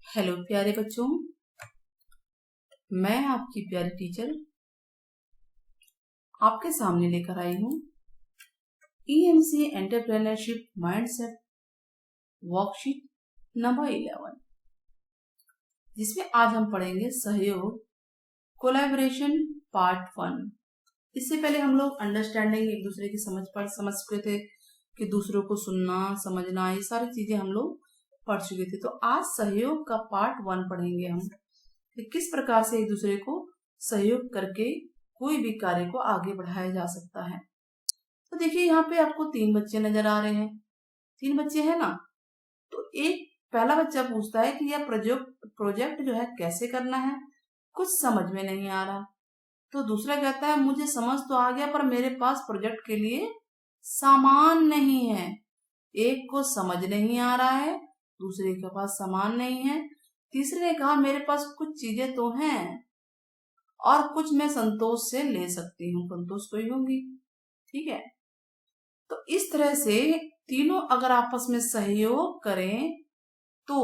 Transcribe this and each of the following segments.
Hello प्यारे बच्चों, मैं आपकी प्यारी टीचर आपके सामने लेकर आई हूँ EMC entrepreneurship mindset worksheet number 11, जिसमें आज हम पढ़ेंगे सहयोग कोलैबोरेशन पार्ट 1। इससे पहले हम लोग अंडरस्टैंडिंग, एक दूसरे की समझ चुके थे कि दूसरों को सुनना समझना, ये सारी चीजें हम लोग पढ़ चुके थे। तो आज सहयोग का पार्ट 1 पढ़ेंगे हम कि किस प्रकार से एक दूसरे को सहयोग करके कोई भी कार्य को आगे बढ़ाया जा सकता है। तो देखिए, यहाँ पे आपको 3 बच्चे नजर आ रहे हैं। 3 बच्चे हैं ना। तो एक पहला बच्चा पूछता है कि यह प्रोजेक्ट जो है कैसे करना है, कुछ समझ में नहीं आ रहा। तो दूसरा कहता है मुझे समझ तो आ गया, पर मेरे पास प्रोजेक्ट के लिए सामान नहीं है। एक को समझ नहीं आ रहा है, दूसरे के पास सामान नहीं है, तीसरे ने कहा मेरे पास कुछ चीजें तो हैं और कुछ मैं संतोष से ले सकती हूँ, संतोष को ही होंगी। ठीक है। तो इस तरह से तीनों अगर आपस में सहयोग करें तो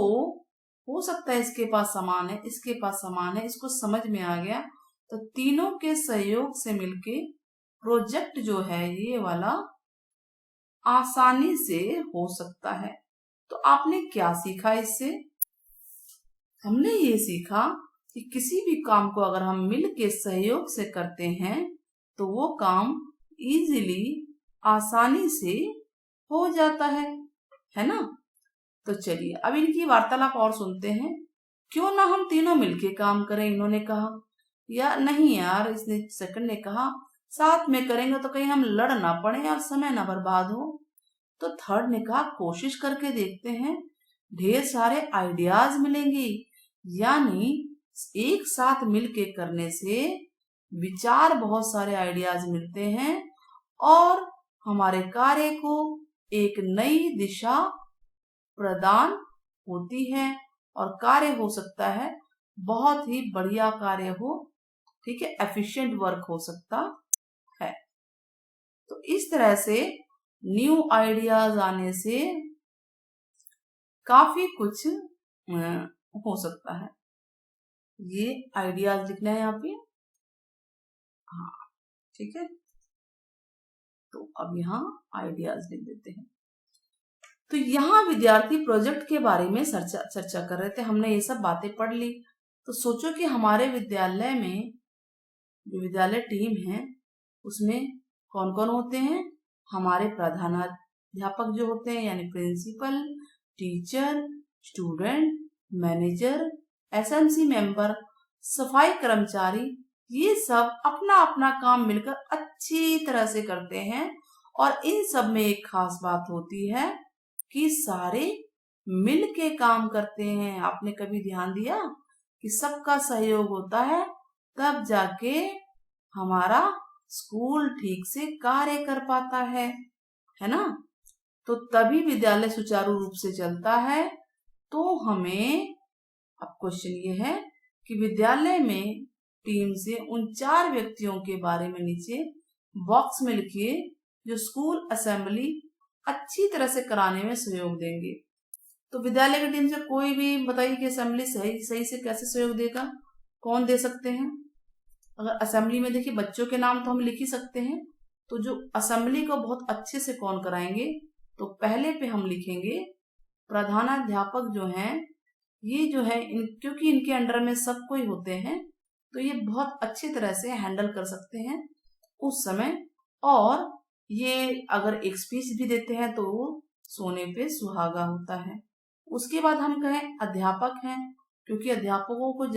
हो सकता है इसके पास सामान है, इसके पास सामान है, इसको समझ में आ गया। तो तीनों के सहयोग से मिलके प्रोजेक्ट जो है ये वाला आसानी से हो सकता है। तो आपने क्या सीखा इससे? हमने ये सीखा कि किसी भी काम को अगर हम मिल के सहयोग से करते हैं तो वो काम इजीली, आसानी से हो जाता है ना। तो चलिए अब इनकी वार्तालाप और सुनते हैं। क्यों ना हम तीनों मिलके काम करें, इन्होंने कहा। या नहीं यार, इसने सेकंड ने कहा साथ में करेंगे तो कहीं हम लड़ ना पड़े और समय ना बर्बाद हो। तो थर्ड ने कहा कोशिश करके देखते हैं, ढेर सारे आइडियाज मिलेंगे। यानी एक साथ मिलके करने से विचार, बहुत सारे आइडियाज मिलते हैं और हमारे कार्य को एक नई दिशा प्रदान होती है और कार्य हो सकता है बहुत ही बढ़िया कार्य हो। ठीक है, एफिशिएंट वर्क हो सकता है। तो इस तरह से न्यू आइडियाज आने से काफी कुछ हो सकता है। ये आइडियाज लिखना है यहाँ पे। हाँ, ठीक है। तो अब यहाँ आइडियाज लिख देते हैं। तो यहाँ विद्यार्थी प्रोजेक्ट के बारे में चर्चा कर रहे थे। हमने ये सब बातें पढ़ ली। तो सोचो कि हमारे विद्यालय में जो विद्यालय टीम है उसमें कौन कौन होते हैं। हमारे प्रधानाध्यापक जो होते हैं यानी principal, teacher, student, manager, SMC member, सफाई कर्मचारी, ये सब अपना अपना काम मिलकर अच्छी तरह से करते हैं। और इन सब में एक खास बात होती है कि सारे मिल के काम करते हैं। आपने कभी ध्यान दिया कि सबका सहयोग होता है तब जाके हमारा स्कूल ठीक से कार्य कर पाता है ना। तो तभी विद्यालय सुचारू रूप से चलता है। तो हमें अब क्वेश्चन ये है कि विद्यालय में टीम से उन 4 व्यक्तियों के बारे में नीचे बॉक्स में लिखिए जो स्कूल असेंबली अच्छी तरह से कराने में सहयोग देंगे। तो विद्यालय की टीम से कोई भी बताइए कि असेंबली सही से कैसे सहयोग देगा, कौन दे सकते हैं। अगर असेंबली में देखिए बच्चों के नाम तो हम लिख ही सकते हैं। तो जो असेंबली को बहुत अच्छे से कौन कराएंगे, तो पहले पे हम लिखेंगे प्रधानाध्यापक जो हैं। ये जो है क्योंकि इनके अंडर में सब कोई होते हैं तो ये बहुत अच्छी तरह से हैंडल कर सकते हैं उस समय। और ये अगर एक स्पीच भी देते हैं तो वो सोने पे सुहागा होता है। उसके बाद हम कहें अध्यापक हैं, क्योंकि अध्यापकों को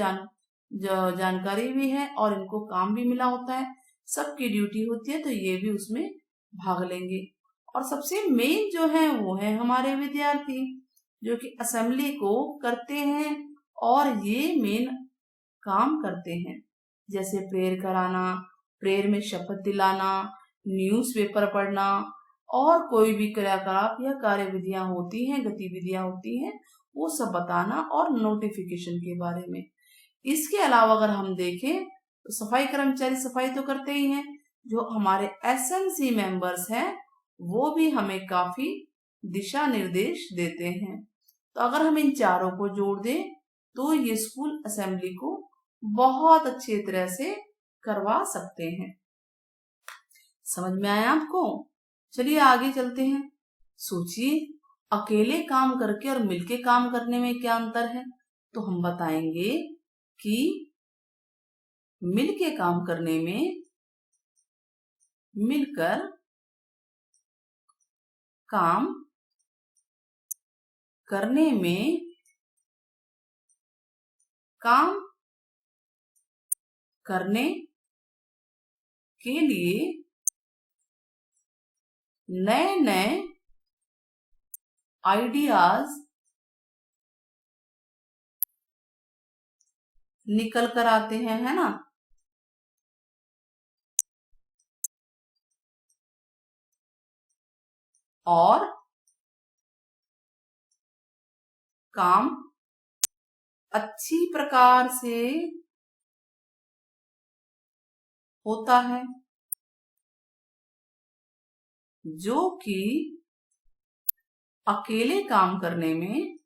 जानकारी भी है और इनको काम भी मिला होता है, सबकी ड्यूटी होती है, तो ये भी उसमें भाग लेंगे। और सबसे मेन जो है वो है हमारे विद्यार्थी, जो कि असेंबली को करते हैं और ये मेन काम करते हैं, जैसे प्रेयर कराना, प्रेयर में शपथ दिलाना, न्यूज़पेपर पढ़ना और कोई भी क्रियाकलाप या कार्यविधियां होती हैं, गतिविधियां होती हैं, वो सब बताना और नोटिफिकेशन के बारे में। इसके अलावा अगर हम देखें तो सफाई कर्मचारी सफाई तो करते ही हैं। जो हमारे एसएमसी मेंबर्स हैं वो भी हमें काफी दिशा निर्देश देते हैं। तो अगर हम इन चारों को जोड़ दें तो ये स्कूल असेंबली को बहुत अच्छी तरह से करवा सकते हैं। समझ में आया आपको? चलिए आगे चलते हैं। सोचिए, अकेले काम करके और मिलके काम करने में क्या अंतर है? तो हम बताएंगे कि मिलके काम करने में, मिलकर काम करने में, काम करने के लिए नए नए आइडियाज निकल कर आते हैं, है ना? और काम अच्छी प्रकार से होता है, जो कि अकेले काम करने में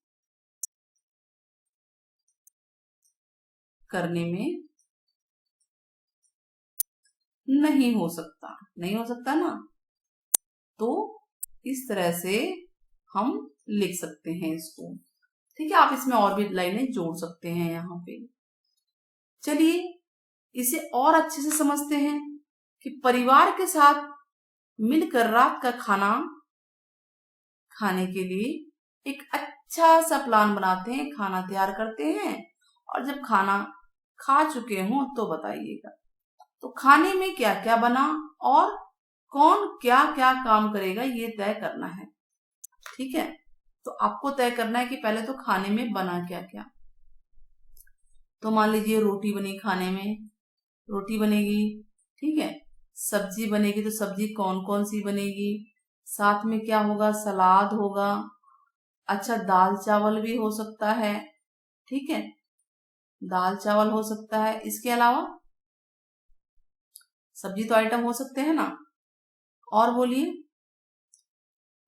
नहीं हो सकता ना। तो इस तरह से हम लिख सकते हैं इसको। ठीक है, आप इसमें और भी लाइनें जोड़ सकते हैं यहाँ पे। चलिए इसे और अच्छे से समझते हैं कि परिवार के साथ मिलकर रात का खाना खाने के लिए एक अच्छा सा प्लान बनाते हैं, खाना तैयार करते हैं, और जब खाना खा चुके हों तो बताइएगा तो खाने में क्या क्या बना और कौन क्या क्या काम करेगा, ये तय करना है। ठीक है, तो आपको तय करना है कि पहले तो खाने में बना क्या क्या। तो मान लीजिए रोटी बनी, खाने में रोटी बनेगी। ठीक है, सब्जी बनेगी, तो सब्जी कौन कौन सी बनेगी? साथ में क्या होगा? सलाद होगा। अच्छा, दाल चावल भी हो सकता है। ठीक है, दाल चावल हो सकता है। इसके अलावा सब्जी तो आइटम हो सकते हैं ना, और बोलिए।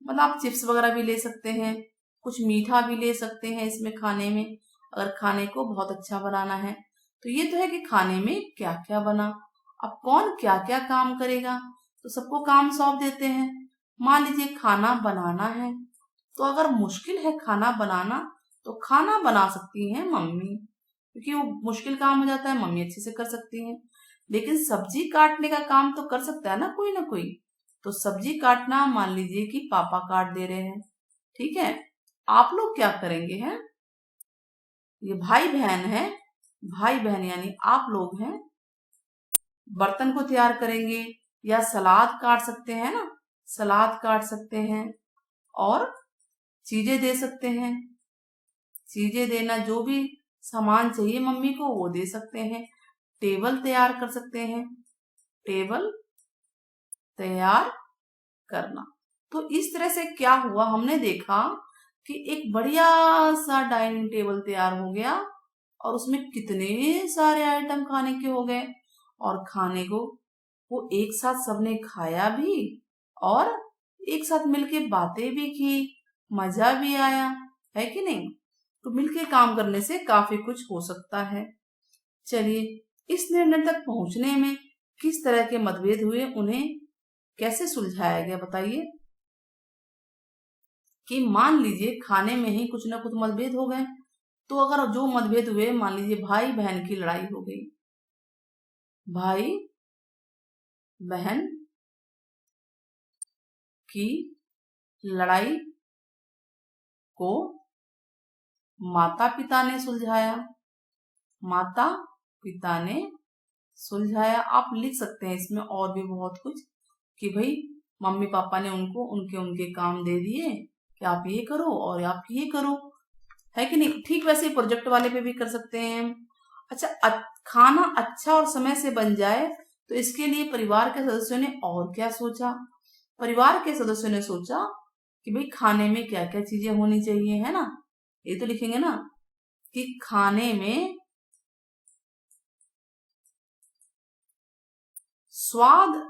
मतलब आप चिप्स वगैरह भी ले सकते हैं, कुछ मीठा भी ले सकते हैं इसमें खाने में, अगर खाने को बहुत अच्छा बनाना है। तो ये तो है कि खाने में क्या क्या बना। अब कौन क्या क्या काम करेगा, तो सबको काम सौंप देते हैं। मान लीजिए खाना बनाना है, तो अगर मुश्किल है खाना बनाना, तो खाना बना सकती हैं मम्मी, क्योंकि वो मुश्किल काम हो जाता है, मम्मी अच्छे से कर सकती हैं। लेकिन सब्जी काटने का काम तो कर सकता है ना कोई। तो सब्जी काटना मान लीजिए कि पापा काट दे रहे हैं। ठीक है, आप लोग क्या करेंगे? हैं, ये भाई बहन है, भाई बहन यानी आप लोग हैं, बर्तन को तैयार करेंगे, या सलाद काट सकते हैं ना, सलाद काट सकते हैं, और चीजें दे सकते हैं। चीजें देना, जो भी सामान चाहिए मम्मी को वो दे सकते हैं। टेबल तैयार कर सकते हैं, टेबल तैयार करना। तो इस तरह से क्या हुआ, हमने देखा कि एक बढ़िया सा डाइनिंग टेबल तैयार हो गया, और उसमें कितने सारे आइटम खाने के हो गए, और खाने को वो एक साथ सबने खाया भी, और एक साथ मिलके बातें भी की, मजा भी आया, है कि नहीं? तो मिलके काम करने से काफी कुछ हो सकता है। चलिए, इस निर्णय तक पहुंचने में किस तरह के मतभेद हुए, उन्हें कैसे सुलझाया गया, बताइए। कि मान लीजिए खाने में ही कुछ ना कुछ मतभेद हो गए, तो अगर जो मतभेद हुए, मान लीजिए भाई बहन की लड़ाई हो गई, भाई बहन की लड़ाई को माता पिता ने सुलझाया, माता पिता ने सुलझाया। आप लिख सकते हैं इसमें और भी बहुत कुछ, कि भाई मम्मी पापा ने उनको उनके उनके काम दे दिए कि आप ये करो और आप ये करो, है कि नहीं? ठीक वैसे प्रोजेक्ट वाले पे भी कर सकते हैं। अच्छा, खाना अच्छा और समय से बन जाए, तो इसके लिए परिवार के सदस्यों ने और क्या सोचा? परिवार के सदस्यों ने सोचा कि भाई खाने में क्या क्या चीजें होनी चाहिए, है ना? ये तो लिखेंगे ना, कि खाने में स्वाद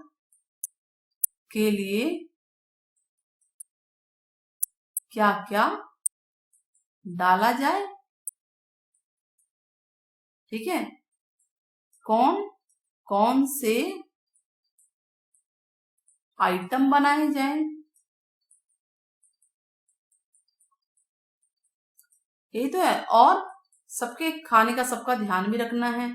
के लिए क्या क्या डाला जाए, ठीक है, कौन कौन से आइटम बनाए जाएं, यही तो है। और सबके खाने का सबका ध्यान भी रखना है,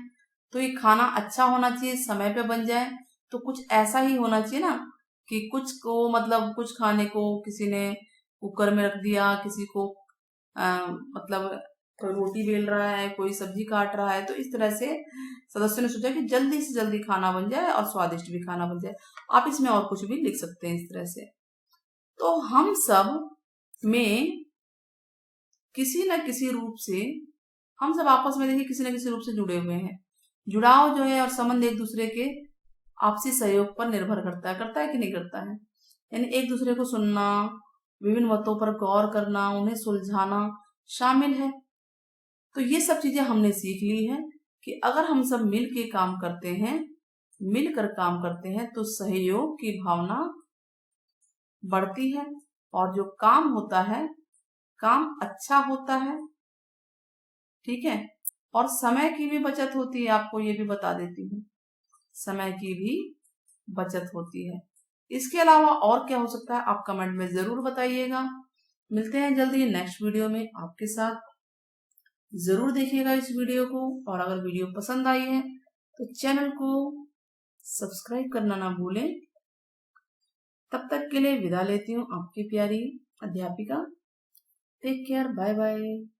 तो ये खाना अच्छा होना चाहिए, समय पे बन जाए। तो कुछ ऐसा ही होना चाहिए ना कि कुछ को मतलब कुछ खाने को किसी ने कुकर में रख दिया, किसी को मतलब कोई रोटी बेल रहा है, कोई सब्जी काट रहा है, तो इस तरह से सदस्यों ने सोचा कि जल्दी से जल्दी खाना बन जाए और स्वादिष्ट भी खाना बन जाए। आप इसमें और कुछ भी लिख सकते हैं इस तरह से। तो हम सब में किसी न किसी रूप से, हम सब आपस में देखिए किसी न किसी रूप से जुड़े हुए हैं। जुड़ाव जो है और संबंध एक दूसरे के आपसी सहयोग पर निर्भर करता है कि नहीं करता है। यानी एक दूसरे को सुनना, विभिन्न मतों पर गौर करना, उन्हें सुलझाना शामिल है। तो ये सब चीजें हमने सीख ली है कि अगर हम सब मिल के काम करते हैं, मिलकर काम करते हैं, तो सहयोग की भावना बढ़ती है और जो काम होता है, काम अच्छा होता है। ठीक है, और समय की भी बचत होती है, आपको ये भी बता देती हूँ, समय की भी बचत होती है। इसके अलावा और क्या हो सकता है, आप कमेंट में जरूर बताइएगा। मिलते हैं जल्दी नेक्स्ट वीडियो में आपके साथ। जरूर देखिएगा इस वीडियो को, और अगर वीडियो पसंद आई है तो चैनल को सब्सक्राइब करना ना भूलें। तब तक के लिए विदा लेती हूँ, आपकी प्यारी अध्यापिका। Take care, bye bye.